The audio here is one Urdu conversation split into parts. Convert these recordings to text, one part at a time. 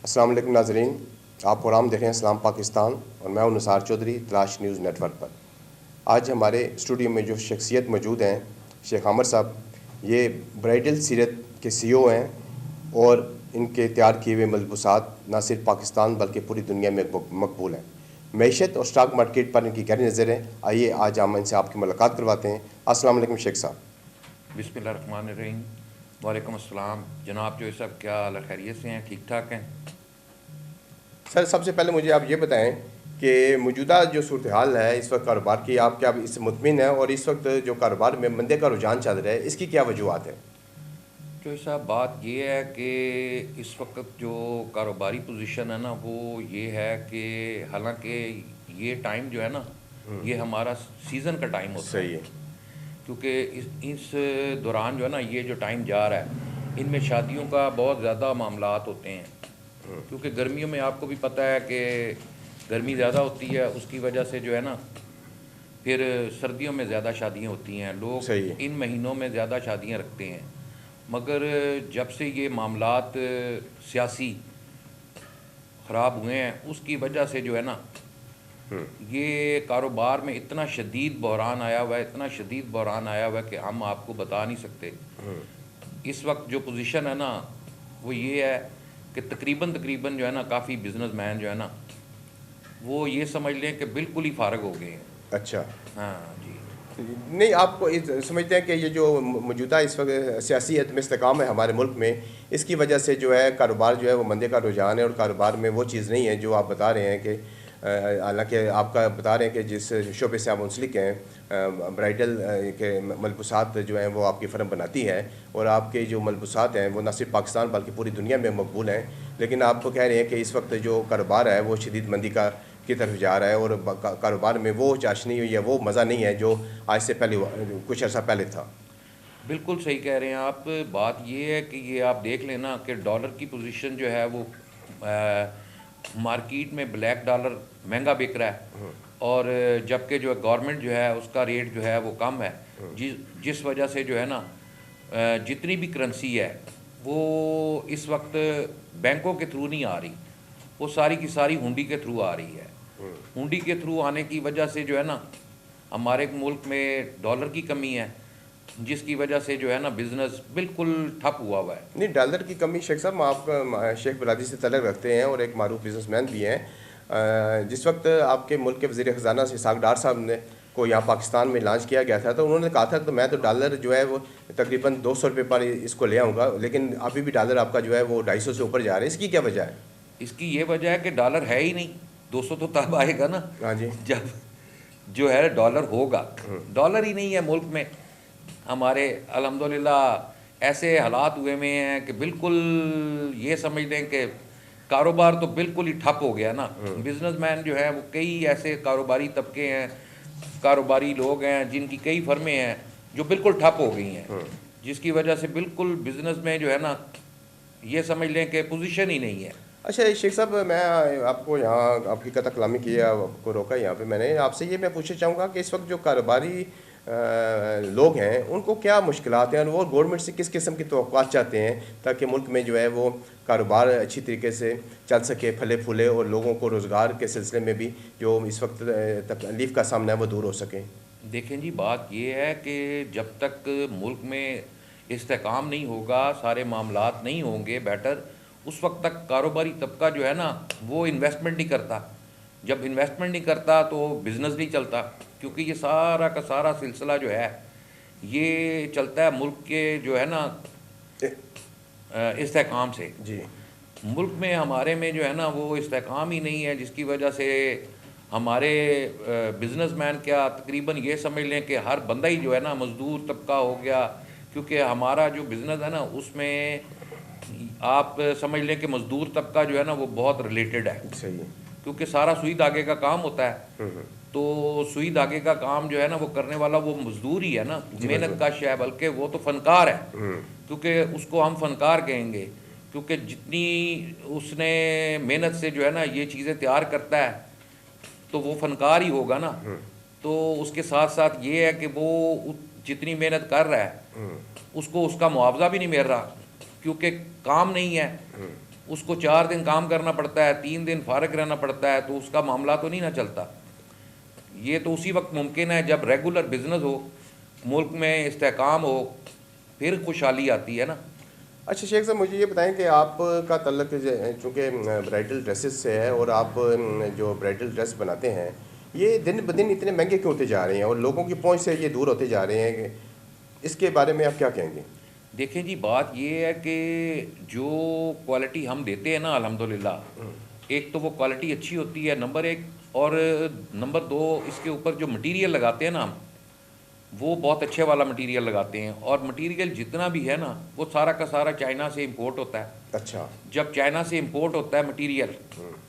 السلام علیکم ناظرین، آپ پروگرام دیکھ رہے ہیں اسلام پاکستان اور میں ہوں نثار چودھری تلاش نیوز نیٹ ورک پر۔ آج ہمارے اسٹوڈیو میں جو شخصیت موجود ہیں، شیخ عامر صاحب، یہ برائڈل سیرت کے سی او ہیں اور ان کے تیار کیے ہوئے ملبوسات نہ صرف پاکستان بلکہ پوری دنیا میں مقبول ہیں۔ معیشت اور اسٹاک مارکیٹ پر ان کی گہری نظر ہے۔ آئیے آج ہم ان سے آپ کی ملاقات کرواتے ہیں۔ السلام علیکم شیخ صاحب۔ بسم اللہ الرحمن الرحیم۔ وعلیکم السلام جناب، جو سب کیا حال خیریت سے ہیں؟ ٹھیک ٹھاک ہیں سر، سب سے پہلے مجھے آپ یہ بتائیں کہ موجودہ جو صورتحال ہے اس وقت کاروبار کی، آپ کیا اس سے مطمئن ہیں؟ اور اس وقت جو کاروبار میں مندے کا رجحان چل رہا ہے، اس کی کیا وجوہات ہیں؟ جو صاحب بات یہ ہے کہ اس وقت جو کاروباری پوزیشن ہے نا، وہ یہ ہے کہ حالانکہ یہ ٹائم جو ہے نا، یہ ہمارا سیزن کا ٹائم ہوتا ہے۔ صحیح ہے۔ کیونکہ اس دوران جو ہے نا، یہ جو ٹائم جا رہا ہے، ان میں شادیوں کا بہت زیادہ معاملات ہوتے ہیں۔ کیونکہ گرمیوں میں آپ کو بھی پتہ ہے کہ گرمی زیادہ ہوتی ہے، اس کی وجہ سے جو ہے نا، پھر سردیوں میں زیادہ شادیاں ہوتی ہیں، لوگ صحیح ہے۔ ان مہینوں میں زیادہ شادیاں رکھتے ہیں۔ مگر جب سے یہ معاملات سیاسی خراب ہوئے ہیں، اس کی وجہ سے جو ہے نا، یہ کاروبار میں اتنا شدید بحران آیا ہوا ہے، اتنا شدید بحران آیا ہوا ہے کہ ہم آپ کو بتا نہیں سکتے۔ اس وقت جو پوزیشن ہے نا، وہ یہ ہے کہ تقریباً جو ہے نا، کافی بزنس مین جو ہے نا، وہ یہ سمجھ لیں کہ بالکل ہی فارغ ہو گئے ہیں۔ اچھا، ہاں جی۔ نہیں، آپ کو سمجھتے ہیں کہ یہ جو موجودہ اس وقت سیاسی عدم استحکام ہے ہمارے ملک میں، اس کی وجہ سے جو ہے کاروبار جو ہے وہ مندے کا رجحان ہے، اور کاروبار میں وہ چیز نہیں ہے جو آپ بتا رہے ہیں کہ حالانکہ آپ کا بتا رہے ہیں کہ جس شعبے سے آپ منسلک ہیں، برائڈل کے ملبوسات جو ہیں وہ آپ کی فرم بناتی ہے، اور آپ کے جو ملبوسات ہیں وہ نہ صرف پاکستان بلکہ پوری دنیا میں مقبول ہیں، لیکن آپ کو کہہ رہے ہیں کہ اس وقت جو کاروبار ہے وہ شدید مندی کی طرف جا رہا ہے، اور کاروبار میں وہ چاشنی یا وہ مزہ نہیں ہے جو آج سے پہلے کچھ عرصہ پہلے تھا۔ بالکل صحیح کہہ رہے ہیں آپ۔ بات یہ ہے کہ یہ آپ دیکھ لیں نا کہ ڈالر کی پوزیشن جو ہے وہ مارکیٹ میں بلیک ڈالر مہنگا بک رہا ہے، اور جبکہ جو گورنمنٹ جو ہے اس کا ریٹ جو ہے وہ کم ہے، جس وجہ سے جو ہے نا، جتنی بھی کرنسی ہے وہ اس وقت بینکوں کے تھرو نہیں آ رہی، وہ ساری کی ساری ہنڈی کے تھرو آ رہی ہے۔ ہنڈی کے تھرو آنے کی وجہ سے جو ہے نا، ہمارے ملک میں ڈالر کی کمی ہے، جس کی وجہ سے جو ہے نا بزنس بالکل ٹھپ ہوا ہوا ہے۔ نہیں، ڈالر کی کمی، شیخ صاحب آپ شیخ برادری سے تعلق رکھتے ہیں اور ایک معروف بزنس مین بھی ہیں۔ جس وقت آپ کے ملک کے وزیر خزانہ اسحاق ڈار صاحب نے کو یہاں پاکستان میں لانچ کیا گیا تھا، تو انہوں نے کہا تھا کہ میں تو ڈالر جو ہے وہ تقریباً 200 روپے پر اس کو لے آؤں گا، لیکن ابھی بھی ڈالر آپ کا جو ہے وہ 250 سے اوپر جا رہا ہے۔ اس کی کیا وجہ ہے؟ اس کی یہ وجہ ہے کہ ڈالر ہے ہی نہیں۔ 200 تو تب آئے گا نا ہاں جی، جب جو ہے ڈالر ہوگا۔ ڈالر ہی نہیں ہے ملک میں ہمارے۔ الحمدللہ ایسے حالات ہوئے میں ہیں کہ بالکل یہ سمجھ لیں کہ کاروبار تو بالکل ہی ٹھپ ہو گیا نا۔ بزنس مین جو ہیں وہ کئی ایسے کاروباری طبقے ہیں، کاروباری لوگ ہیں جن کی کئی فرمیں ہیں جو بالکل ٹھپ ہو گئی ہیں، جس کی وجہ سے بالکل بزنس میں جو ہے نا، یہ سمجھ لیں کہ پوزیشن ہی نہیں ہے۔ اچھا شیخ صاحب، میں آپ کو یہاں آپ کی قطع کلامی کی آپ کو روکا یہاں پہ، میں نے آپ سے یہ میں پوچھنا چاہوں گا کہ اس وقت جو کاروباری لوگ ہیں ان کو کیا مشکلات ہیں، اور وہ گورنمنٹ سے کس قسم کی توقعات چاہتے ہیں تاکہ ملک میں جو ہے وہ کاروبار اچھی طریقے سے چل سکے، پھلے پھولے، اور لوگوں کو روزگار کے سلسلے میں بھی جو اس وقت تکلیف کا سامنا ہے وہ دور ہو سکے؟ دیکھیں جی، بات یہ ہے کہ جب تک ملک میں استحکام نہیں ہوگا، سارے معاملات نہیں ہوں گے بیٹر، اس وقت تک کاروباری طبقہ جو ہے نا وہ انویسٹمنٹ نہیں کرتا۔ جب انویسٹمنٹ نہیں کرتا تو بزنس نہیں چلتا، کیونکہ یہ سارا کا سارا سلسلہ جو ہے یہ چلتا ہے ملک کے جو ہے نا استحکام سے۔ جی، ملک میں ہمارے میں جو ہے نا وہ استحکام ہی نہیں ہے، جس کی وجہ سے ہمارے بزنس مین کیا تقریباً یہ سمجھ لیں کہ ہر بندہ ہی جو ہے نا مزدور طبقہ ہو گیا، کیونکہ ہمارا جو بزنس ہے نا اس میں آپ سمجھ لیں کہ مزدور طبقہ جو ہے نا وہ بہت ریلیٹڈ ہے، صحیح ہے۔ کیونکہ سارا سوئی دھاگے کا کام ہوتا ہے۔ تو سوئی دھاگے کا کام جو ہے نا وہ کرنے والا وہ مزدور ہی ہے نا، محنت کش ہے، بلکہ وہ تو فنکار ہے، کیونکہ اس کو ہم فنکار کہیں گے، کیونکہ جتنی اس نے محنت سے جو ہے نا یہ چیزیں تیار کرتا ہے تو وہ فنکار ہی ہوگا نا۔ تو اس کے ساتھ ساتھ یہ ہے کہ وہ جتنی محنت کر رہا ہے اس کو اس کا معاوضہ بھی نہیں مل رہا، کیونکہ کام نہیں ہے۔ اس کو 4 دن کام کرنا پڑتا ہے، 3 دن فارغ رہنا پڑتا ہے، تو اس کا معاملہ تو نہیں نہ چلتا۔ یہ تو اسی وقت ممکن ہے جب ریگولر بزنس ہو، ملک میں استحکام ہو، پھر خوشحالی آتی ہے نا۔ اچھا شیخ صاحب، مجھے یہ بتائیں کہ آپ کا تعلق چونکہ برائڈل ڈریسز سے ہے اور آپ جو برائڈل ڈریس بناتے ہیں یہ دن بدن اتنے مہنگے کیوں ہوتے جا رہے ہیں اور لوگوں کی پہنچ سے یہ دور ہوتے جا رہے ہیں کہ اس کے بارے میں آپ کیا کہیں گے؟ دیکھیں جی، بات یہ ہے کہ جو کوالٹی ہم دیتے ہیں نا الحمدللہ، ایک تو وہ کوالٹی اچھی ہوتی ہے نمبر 1، اور نمبر 2 اس کے اوپر جو مٹیریل لگاتے ہیں نا ہم، وہ بہت اچھے والا مٹیریل لگاتے ہیں، اور مٹیریل جتنا بھی ہے نا وہ سارا کا سارا چائنا سے امپورٹ ہوتا ہے۔ اچھا، جب چائنا سے امپورٹ ہوتا ہے مٹیریل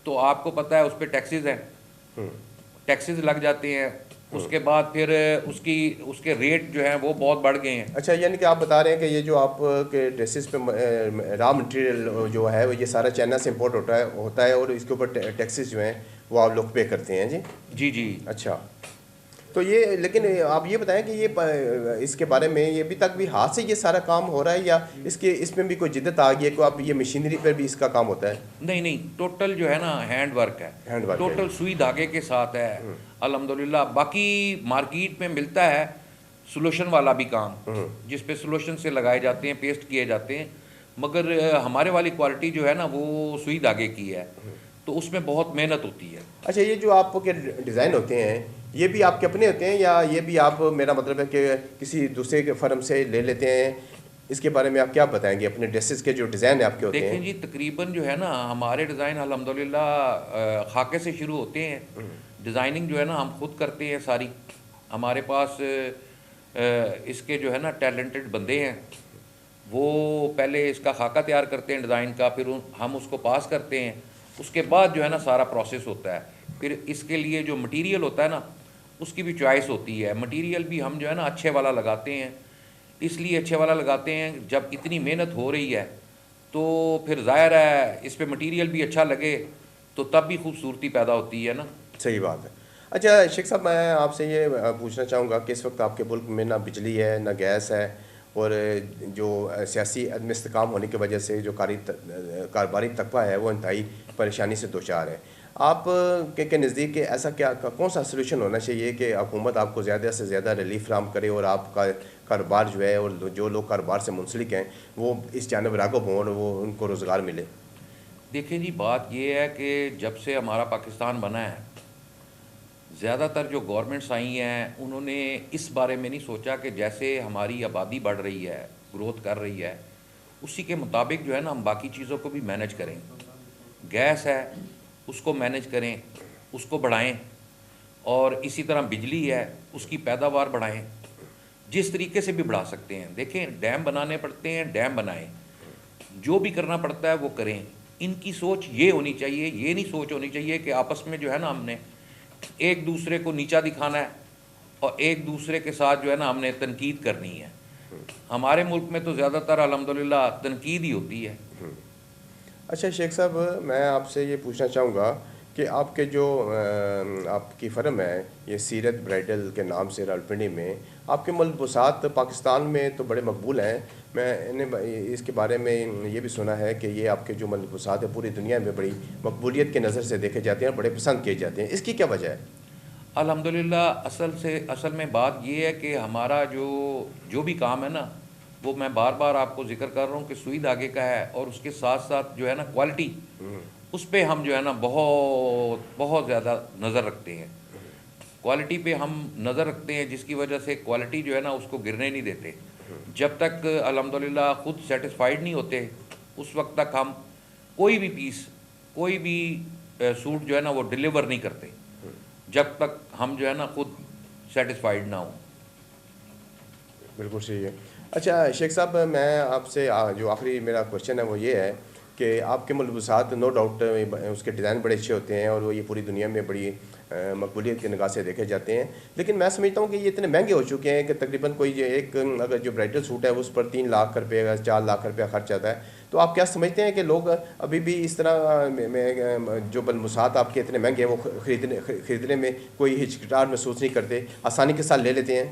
تو آپ کو پتہ ہے اس پہ ٹیکسز ہیں، ٹیکسز لگ جاتے ہیں، اس کے بعد پھر اس کے ریٹ جو ہیں وہ بہت بڑھ گئے ہیں۔ اچھا، یعنی کہ آپ بتا رہے ہیں کہ یہ جو آپ کے ڈریسز پہ را مٹیریل جو ہے یہ سارا چائنا سے امپورٹ ہوتا ہے اور اس کے اوپر ٹیکسز جو ہیں وہ آپ لوگ پے کرتے ہیں؟ جی جی جی۔ اچھا، تو یہ لیکن آپ یہ بتائیں کہ یہ اس کے بارے میں یہ ابھی تک بھی ہاتھ سے یہ سارا کام ہو رہا ہے یا اس میں بھی کوئی جدت آ گئی ہے کہ آپ یہ مشینری پر بھی اس کا کام ہوتا ہے؟ نہیں، ٹوٹل جو ہے نا ہینڈ ورک ہے، ہینڈ ورک ہے، ٹوٹل سوئی دھاگے کے ساتھ ہے الحمدللہ۔ باقی مارکیٹ میں ملتا ہے سلوشن والا بھی کام، جس پہ سلوشن سے لگائے جاتے ہیں، پیسٹ کیے جاتے ہیں، مگر ہمارے والی کوالٹی جو ہے نا وہ سوئی دھاگے کی ہے، تو اس میں بہت محنت ہوتی ہے۔ اچھا، یہ جو آپ کے ڈیزائن ہوتے ہیں یہ بھی آپ کے اپنے ہوتے ہیں یا یہ بھی آپ، میرا مطلب ہے کہ کسی دوسرے کے فرم سے لے لیتے ہیں؟ اس کے بارے میں آپ کیا بتائیں گے؟ اپنے ڈریسز کے جو ڈیزائن آپ کے ہوتے ہیں؟ دیکھیں جی، تقریباً جو ہے نا ہمارے ڈیزائن الحمدللہ خاکے سے شروع ہوتے ہیں، ڈیزائننگ جو ہے نا ہم خود کرتے ہیں ساری۔ ہمارے پاس اس کے جو ہے نا ٹیلنٹڈ بندے ہیں، وہ پہلے اس کا خاکہ تیار کرتے ہیں ڈیزائن کا، پھر ہم اس کو پاس کرتے ہیں، اس کے بعد جو ہے نا سارا پروسیس ہوتا ہے۔ پھر اس کے لیے جو مٹیریل ہوتا ہے نا اس کی بھی چوائس ہوتی ہے، مٹیریل بھی ہم جو ہے نا اچھے والا لگاتے ہیں۔ اس لیے اچھے والا لگاتے ہیں جب اتنی محنت ہو رہی ہے تو پھر ظاہر ہے اس پہ مٹیریل بھی اچھا لگے تو تب بھی خوبصورتی پیدا ہوتی ہے نا۔ صحیح بات ہے۔ اچھا شیخ صاحب، میں آپ سے یہ پوچھنا چاہوں گا کہ اس وقت آپ کے ملک میں نہ بجلی ہے نہ گیس ہے، اور جو سیاسی عدم استحکام ہونے کی وجہ سے جو کاروباری طبقہ ہے وہ انتہائی پریشانی سے دوچار ہے۔ آپ کے نزدیک ایسا کون سا سلوشن ہونا چاہیے کہ حکومت آپ کو زیادہ سے زیادہ ریلیف فراہم کرے اور آپ کا کاروبار جو ہے اور جو لوگ کاروبار سے منسلک ہیں وہ اس جانب راغب ہوں اور وہ ان کو روزگار ملے؟ دیکھیں جی، بات یہ ہے کہ جب سے ہمارا پاکستان بنا ہے، زیادہ تر جو گورنمنٹس آئی ہیں انہوں نے اس بارے میں نہیں سوچا کہ جیسے ہماری آبادی بڑھ رہی ہے، گروتھ کر رہی ہے، اسی کے مطابق جو ہے نا ہم باقی چیزوں کو بھی مینج کریں۔ گیس ہے اس کو مینج کریں، اس کو بڑھائیں، اور اسی طرح بجلی ہے اس کی پیداوار بڑھائیں، جس طریقے سے بھی بڑھا سکتے ہیں۔ دیکھیں، ڈیم بنانے پڑتے ہیں، ڈیم بنائیں، جو بھی کرنا پڑتا ہے وہ کریں۔ ان کی سوچ یہ ہونی چاہیے، یہ نہیں سوچ ہونی چاہیے کہ آپس میں جو ہے نا ہم نے ایک دوسرے کو نیچا دکھانا ہے اور ایک دوسرے کے ساتھ جو ہے نا ہم نے تنقید کرنی ہے۔ ہمارے ملک میں تو زیادہ تر الحمدللہ تنقید ہی ہوتی ہے۔ اچھا شیخ صاحب، میں آپ سے یہ پوچھنا چاہوں گا کہ آپ کے جو آپ کی فرم ہے یہ سیرت برائڈل کے نام سے راولپنڈی میں، آپ کے ملبوسات پاکستان میں تو بڑے مقبول ہیں۔ میں نے اس کے بارے میں یہ بھی سنا ہے کہ یہ آپ کے جو ملبوسات ہیں پوری دنیا میں بڑی مقبولیت کے نظر سے دیکھے جاتے ہیں اور بڑے پسند کیے جاتے ہیں، اس کی کیا وجہ ہے؟ الحمدللہ اصل میں بات یہ ہے کہ ہمارا جو بھی کام ہے نا وہ میں بار بار آپ کو ذکر کر رہا ہوں کہ سوئی دھاگے کا ہے، اور اس کے ساتھ ساتھ جو ہے نا کوالٹی، اس پہ ہم جو ہے نا بہت بہت زیادہ نظر رکھتے ہیں۔ کوالٹی پہ ہم نظر رکھتے ہیں جس کی وجہ سے کوالٹی جو ہے نا اس کو گرنے نہیں دیتے۔ جب تک الحمدللہ خود سیٹسفائیڈ نہیں ہوتے اس وقت تک ہم کوئی بھی پیس، کوئی بھی سوٹ جو ہے نا وہ ڈیلیور نہیں کرتے جب تک ہم جو ہے نا خود سیٹسفائیڈ نہ ہوں۔ بالکل صحیح ہے۔ اچھا شیخ صاحب، میں آپ سے جو آخری میرا کوشچن ہے وہ یہ ہے کہ آپ کے ملبوسات نو ڈاؤٹ اس کے ڈیزائن بڑے اچھے ہوتے ہیں اور وہ یہ پوری دنیا میں بڑی مقبولیت کی نگاہ سے دیکھے جاتے ہیں، لیکن میں سمجھتا ہوں کہ یہ اتنے مہنگے ہو چکے ہیں کہ تقریباً کوئی ایک اگر جو برائڈل سوٹ ہے اس پر 3 لاکھ روپے 4 لاکھ روپیہ خرچ آتا ہے۔ تو آپ کیا سمجھتے ہیں کہ لوگ ابھی بھی اس طرح جو ملبوسات آپ کے اتنے مہنگے ہیں وہ خریدنے میں کوئی ہچکچاہٹ محسوس نہیں کرتے، آسانی کے ساتھ لے لیتے ہیں؟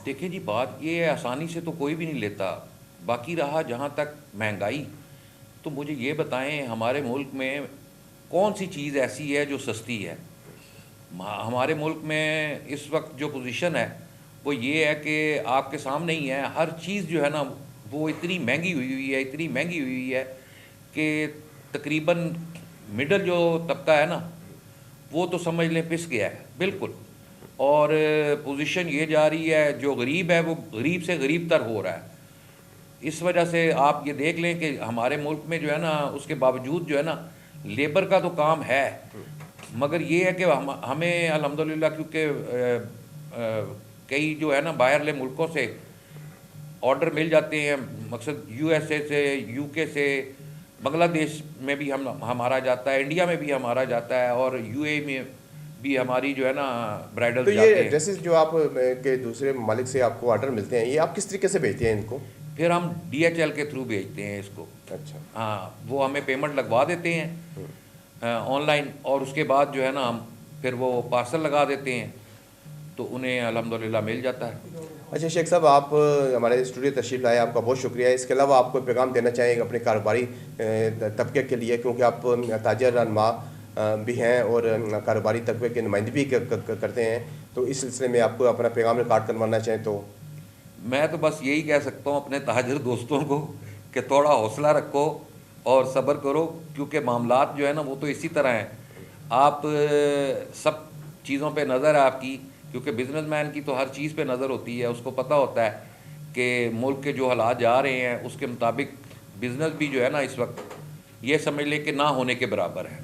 دیکھیں جی، بات یہ ہے آسانی سے تو کوئی بھی نہیں لیتا، باقی رہا جہاں تک مہنگائی، تو مجھے یہ بتائیں ہمارے ملک میں کون سی چیز ایسی ہے جو سستی ہے؟ ہمارے ملک میں اس وقت جو پوزیشن ہے وہ یہ ہے کہ آپ کے سامنے ہی ہے، ہر چیز جو ہے نا وہ اتنی مہنگی ہوئی ہے کہ تقریباً مڈل جو طبقہ ہے نا وہ تو سمجھ لیں پس گیا ہے بالکل، اور پوزیشن یہ جا رہی ہے جو غریب ہے وہ غریب سے غریب تر ہو رہا ہے۔ اس وجہ سے آپ یہ دیکھ لیں کہ ہمارے ملک میں جو ہے نا اس کے باوجود جو ہے نا لیبر کا تو کام ہے، مگر یہ ہے کہ ہمیں الحمدللہ کیونکہ کئی جو ہے نا باہرلے ملکوں سے آرڈر مل جاتے ہیں، مقصد یو ایس اے سے، یو کے سے، بنگلہ دیش میں بھی ہمارا جاتا ہے، انڈیا میں بھی ہمارا جاتا ہے، اور یو اے میں بھی ہماری جو ہے نا برائڈل تو جاتے یہ ہیں۔ ڈریسز جو آپ کے دوسرے ممالک سے آپ کو آرڈر ملتے ہیں، یہ آپ کس طریقے سے بھیجتے ہیں ان کو؟ پھر ہم ڈی ایچ ایل کے تھرو بھیجتے ہیں اس کو۔ اچھا، ہاں، وہ ہمیں پیمنٹ لگوا دیتے ہیں آن لائن، اور اس کے بعد جو ہے نا ہم پھر وہ پارسل لگا دیتے ہیں تو انہیں الحمدللہ مل جاتا ہے۔ اچھا شیخ صاحب، آپ ہمارے اسٹوڈیو تشریف لائے، آپ کا بہت شکریہ۔ اس کے علاوہ آپ کو پیغام دینا چاہیں گے اپنے کاروباری طبقے کے لیے، کیونکہ آپ تاجر رہنما بھی ہیں اور کاروباری طبقے کی نمائندگی بھی کرتے ہیں، تو اس سلسلے میں آپ کو اپنا پیغام ریکارڈ کروانا چاہیں تو؟ میں تو بس یہی کہہ سکتا ہوں اپنے تاجر دوستوں کو کہ تھوڑا حوصلہ رکھو اور صبر کرو، کیونکہ معاملات جو ہے نا وہ تو اسی طرح ہیں۔ آپ سب چیزوں پہ نظر ہے آپ کی، کیونکہ بزنس مین کی تو ہر چیز پہ نظر ہوتی ہے، اس کو پتہ ہوتا ہے کہ ملک کے جو حالات جا رہے ہیں اس کے مطابق بزنس بھی جو ہے نا اس وقت یہ سمجھ لے کہ نہ ہونے کے برابر ہے۔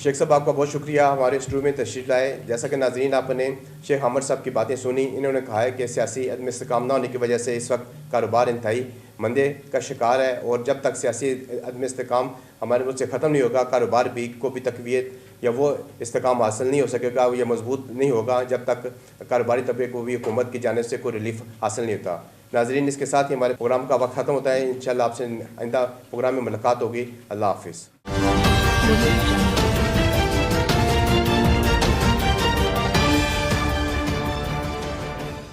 شیخ صاحب آپ کا بہت شکریہ ہمارے اسٹوڈیو میں تشریف لائے۔ جیسا کہ ناظرین آپ نے شیخ حامد صاحب کی باتیں سنی، انہوں نے کہا ہے کہ سیاسی عدم استحکام نہ ہونے کی وجہ سے اس وقت کاروبار انتہائی مندے کا شکار ہے، اور جب تک سیاسی عدم استحکام ہمارے ملک سے ختم نہیں ہوگا، کاروبار کو بھی تقویت یا وہ استحکام حاصل نہیں ہو سکے گا، یہ مضبوط نہیں ہوگا جب تک کاروباری طبقے کو بھی حکومت کی جانب سے کوئی ریلیف حاصل نہیں ہوتا۔ ناظرین، اس کے ساتھ ہی ہمارے پروگرام کا وقت ختم ہوتا ہے۔ انشاءاللہ آپ سے آئندہ پروگرام میں ملاقات ہوگی۔ اللہ حافظ۔